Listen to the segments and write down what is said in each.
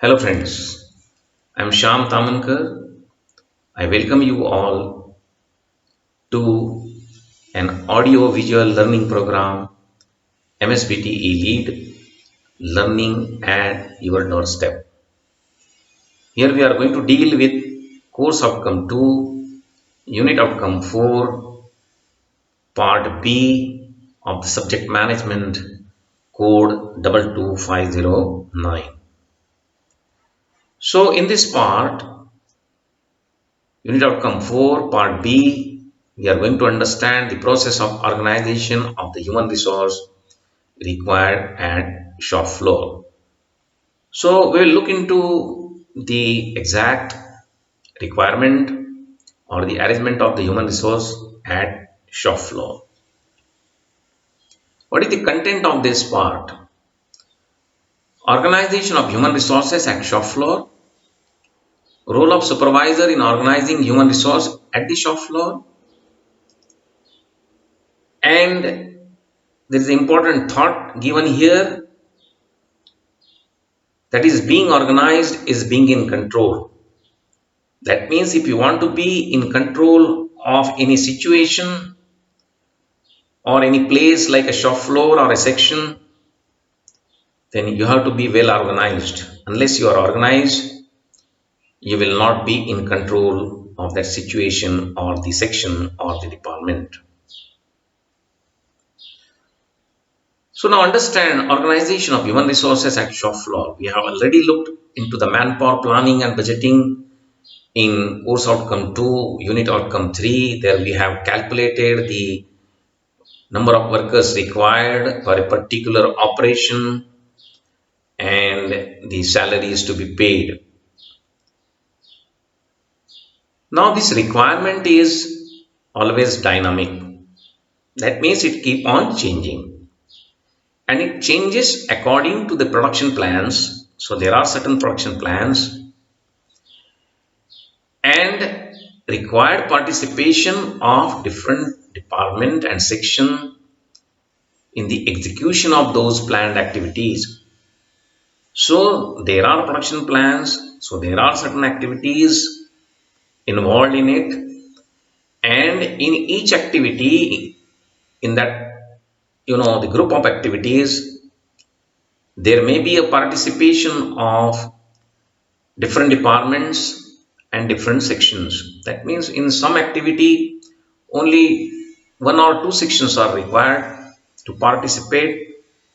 Hello friends, I am Shyam Tamankar. I welcome you all to an audio visual learning program MSBTE Lead Learning at Your Doorstep. Here we are going to deal with course outcome 2, unit outcome 4, part B of the subject management code 22509. So in this part, unit outcome 4, part B, we are going to understand the process of organization of the human resource required at shop floor. So we will look into the exact requirement or the arrangement of the human resource at shop floor. What is the content of this part? Organization of human resources at shop floor, role of supervisor in organizing human resource at the shop floor, and there is an important thought given here, that is being organized is being in control. That means if you want to be in control of any situation or any place like a shop floor or a section, then you have to be well organized. Unless you are organized, you will not be in control of that situation or the section or the department. So now understand organization of human resources at shop floor. We have already looked into the manpower planning and budgeting in course outcome 2, unit outcome 3. There we have calculated the number of workers required for a particular operation and the salaries to be paid. Now this requirement is always dynamic. That means it keep on changing and it changes according to the production plans. So there are certain production plans and required participation of different department and section in the execution of those planned activities. So there are production plans, so there are certain activities involved in it, and in each activity, in that the group of activities, there may be a participation of different departments and different sections. That means in some activity only one or two sections are required to participate.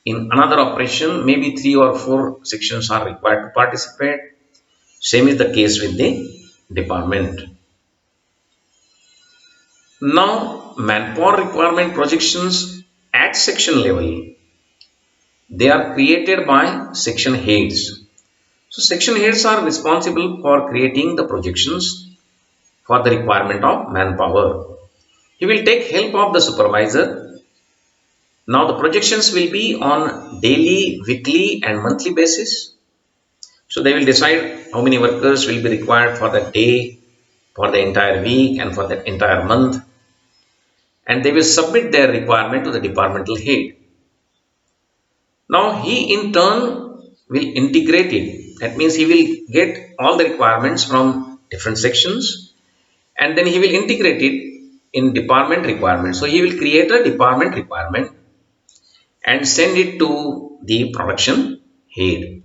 In another operation, maybe 3 or 4 sections are required to participate. Same is the case with the department. Now, manpower requirement projections at section level, they are created by section heads. So, section heads are responsible for creating the projections for the requirement of manpower. He will take help of the supervisor. Now, the projections will be on daily, weekly, and monthly basis. So they will decide how many workers will be required for the day, for the entire week, and for the entire month. And they will submit their requirement to the departmental head. Now he in turn will integrate it. That means he will get all the requirements from different sections and then he will integrate it in department requirement. So he will create a department requirement and send it to the production head.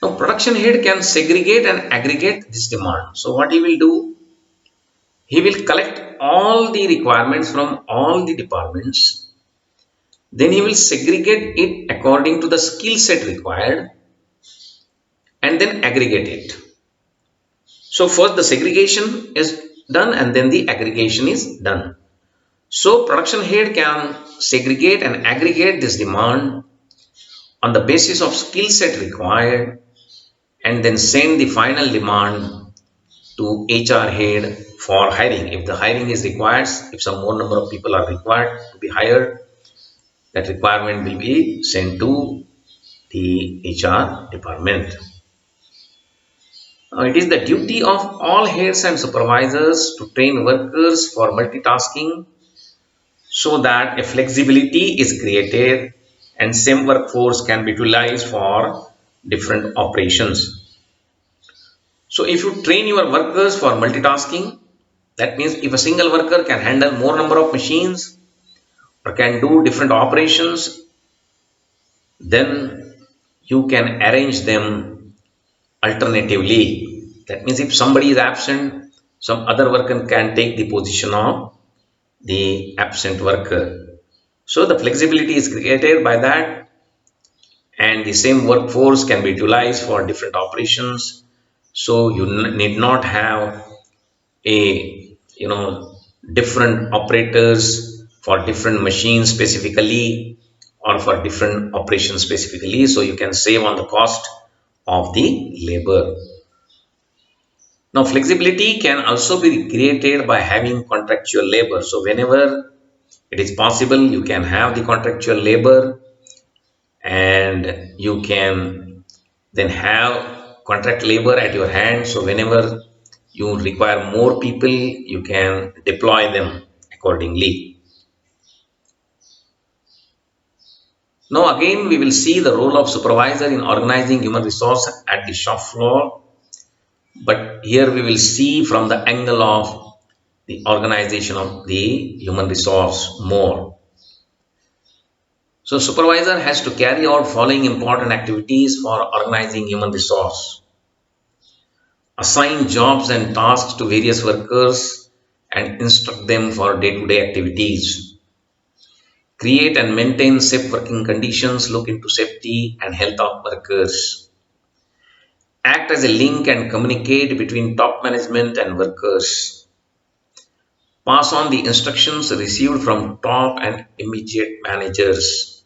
Now, production head can segregate and aggregate this demand. So, what he will do? He will collect all the requirements from all the departments. Then he will segregate it according to the skill set required and then aggregate it. So, first the segregation is done and then the aggregation is done. So, production head can segregate and aggregate this demand on the basis of skill set required and then send the final demand to HR head for hiring. If the hiring is required, if some more number of people are required to be hired, that requirement will be sent to the HR department. It is the duty of all heads and supervisors to train workers for multitasking so that a flexibility is created and same workforce can be utilized for different operations. So if you train your workers for multitasking, that means if a single worker can handle more number of machines or can do different operations, then you can arrange them alternatively. That means if somebody is absent, some other worker can take the position of the absent worker. So the flexibility is created by that, and the same workforce can be utilized for different operations. So you need not have a different operators for different machines specifically or for different operations specifically. So you can save on the cost of the labor. Now flexibility can also be created by having contractual labor. So whenever it is possible, you can have the contractual labor, and you can then have contract labor at your hand. So whenever you require more people, you can deploy them accordingly. Now again, we will see the role of supervisor in organizing human resource at the shop floor, but here we will see from the angle of the organization of the human resource more. So supervisor has to carry out following important activities for organizing human resource: assign jobs and tasks to various workers and instruct them for day-to-day activities, create and maintain safe working conditions, look into safety and health of workers, act as a link and communicate between top management and workers, pass on the instructions received from top and immediate managers,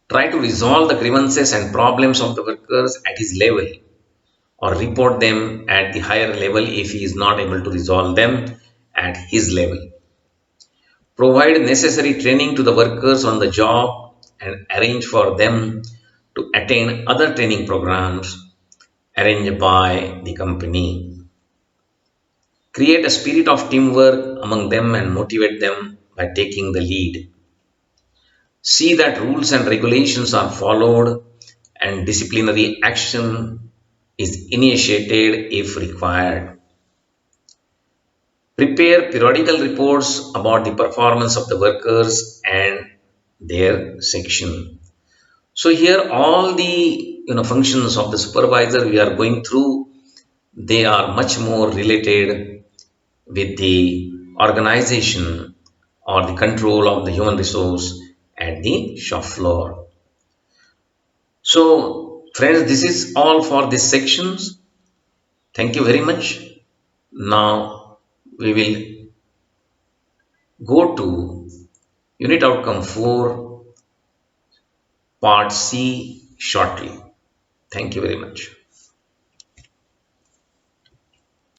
try to resolve the grievances and problems of the workers at his level, or report them at the higher level if he is not able to resolve them at his level. Provide necessary training to the workers on the job and arrange for them to attend other training programs arranged by the company. Create a spirit of teamwork among them and motivate them by taking the lead. See that rules and regulations are followed and disciplinary action is initiated if required. Prepare periodical reports about the performance of the workers and their section. So here all the functions of the supervisor we are going through, they are much more related with the organization or the control of the human resource at the shop floor. So friends, this is all for these sections. Thank you very much. Now we will go to unit outcome 4 part C shortly. Thank you very much.